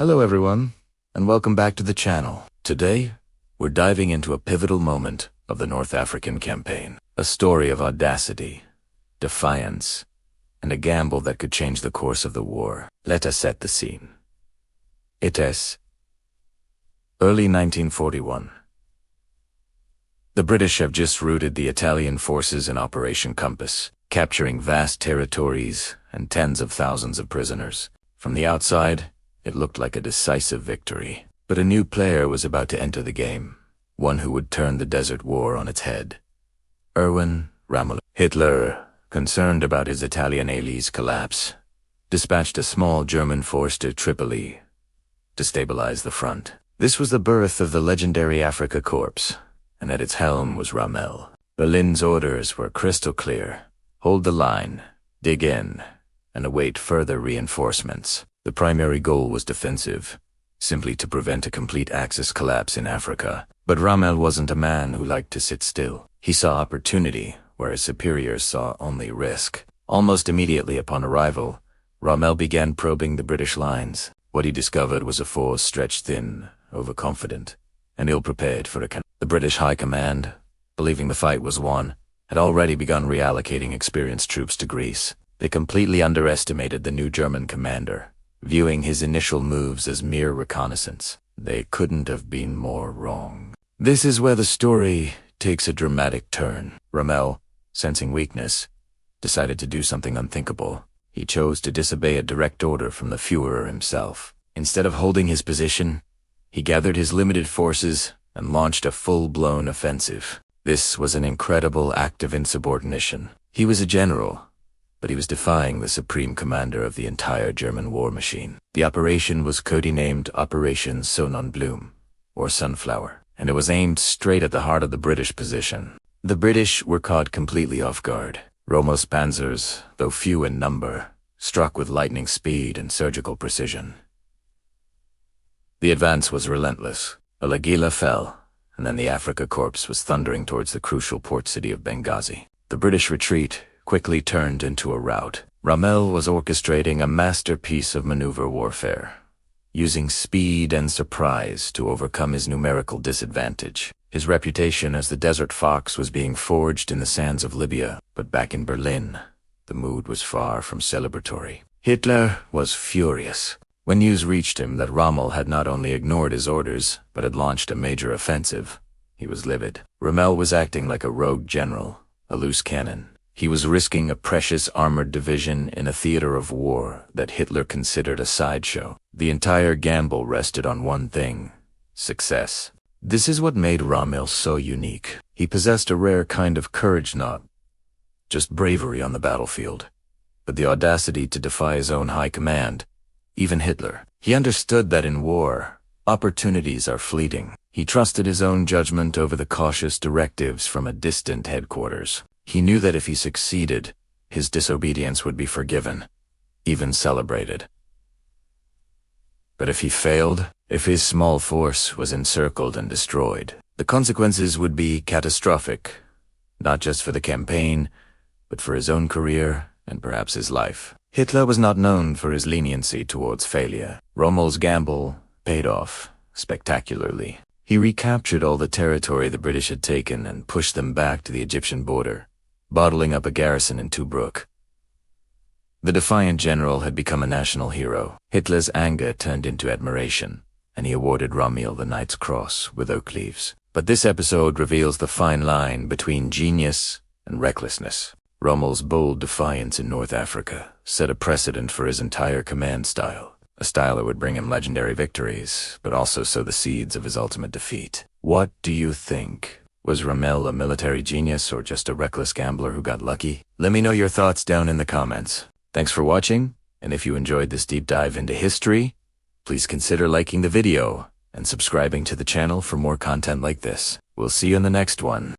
Hello everyone, and welcome back to the channel. Today, we're diving into a pivotal moment of the North African campaign. A story of audacity, defiance, and a gamble that could change the course of the war. Let us set the scene. It is early 1941. The British have just routed the Italian forces in Operation Compass, capturing vast territories and tens of thousands of prisoners. From the outside, it looked like a decisive victory. But a new player was about to enter the game, one who would turn the Desert War on its head. Raml. Hitler, concerned about his Italian allies' collapse, dispatched a small German force to Tripoli to stabilize the front. This was the birth of the legendary Afrika Korps, and at its helm was Raml. Berlin's orders were crystal clear: hold the line, dig in, and await further reinforcements. The primary goal was defensive, simply to prevent a complete Axis collapse in Africa. But Raml wasn't a man who liked to sit still. He saw opportunity where his superiors saw only risk. Almost immediately upon arrival, Raml began probing the British lines. What he discovered was a force stretched thin, overconfident, and ill-prepared for the British High Command, believing the fight was won, had already begun reallocating experienced troops to Greece. They completely underestimated the new German commander, viewing his initial moves as mere reconnaissance. They couldn't have been more wrong. This is where the story takes a dramatic turn. Raml, sensing weakness, decided to do something unthinkable. He chose to disobey a direct order from the Führer himself. Instead of holding his position, he gathered his limited forces and launched a full-blown offensive. This was an incredible act of insubordination. He was a general, but he was defying the supreme commander of the entire German war machine. The operation was codenamed Operation Sonnenblume, or Sunflower, and it was aimed straight at the heart of the British position. The British were caught completely off guard. Raml's panzers, though few in number, struck with lightning speed and surgical precision. The advance was relentless. L'Aguila fell, and then the Afrika Korps was thundering towards the crucial port city of Benghazi. The British retreat quickly turned into a rout. Raml was orchestrating a masterpiece of maneuver warfare, using speed and surprise to overcome his numerical disadvantage. His reputation as the Desert Fox was being forged in the sands of Libya, but back in Berlin, the mood was far from celebratory. Hitler was furious. When news reached him that Raml had not only ignored his orders, but had launched a major offensive, he was livid. Raml was acting like a rogue general, a loose cannon. He was risking a precious armored division in a theater of war that Hitler considered a sideshow. The entire gamble rested on one thing: success. This is what made Raml so unique. He possessed a rare kind of courage, not just bravery on the battlefield, but the audacity to defy his own high command, even Hitler. He understood that in war, opportunities are fleeting. He trusted his own judgment over the cautious directives from a distant headquarters. He knew that if he succeeded, his disobedience would be forgiven, even celebrated. But if he failed, if his small force was encircled and destroyed, the consequences would be catastrophic, not just for the campaign, but for his own career and perhaps his life. Hitler was not known for his leniency towards failure. Raml's gamble paid off spectacularly. He recaptured all the territory the British had taken and pushed them back to the Egyptian border, bottling up a garrison in Tobruk. The defiant general had become a national hero. Hitler's anger turned into admiration, and he awarded Raml the Knight's Cross with oak leaves. But this episode reveals the fine line between genius and recklessness. Raml's bold defiance in North Africa set a precedent for his entire command style, a style that would bring him legendary victories, but also sow the seeds of his ultimate defeat. What do you think? Was Raml a military genius or just a reckless gambler who got lucky? Let me know your thoughts down in the comments. Thanks for watching, and if you enjoyed this deep dive into history, please consider liking the video and subscribing to the channel for more content like this. We'll see you in the next one.